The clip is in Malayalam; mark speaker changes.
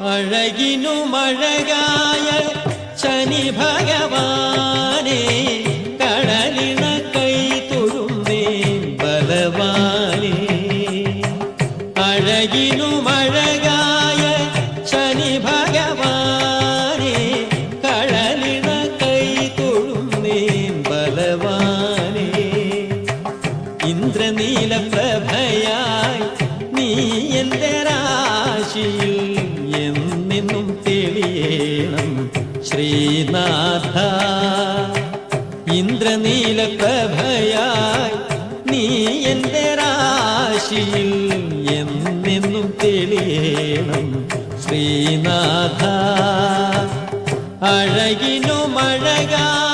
Speaker 1: അഴകിനുമഴകായ ശനി ഭഗവാനെ കടലിണ കൈ തൊഴുന്നേ ബലവാനെ. അഴകിനുമഴകായ ശനി ഭഗവാനെ കടലിണ കൈ തൊഴുന്നേ ബലവാനെ. ഇന്ദ്രനീല പ്രഭയായി നീ എൻ്റെ രാശിയിൽ എന്നെന്നും തെളിയണം ശ്രീനാഥ. ഇന്ദ്രനീല പ്രഭയായി നീ എൻ്റെ രാശിയിൽ എന്നെന്നും തെളിയണം ശ്രീനാഥ. അഴകിനുമഴകായ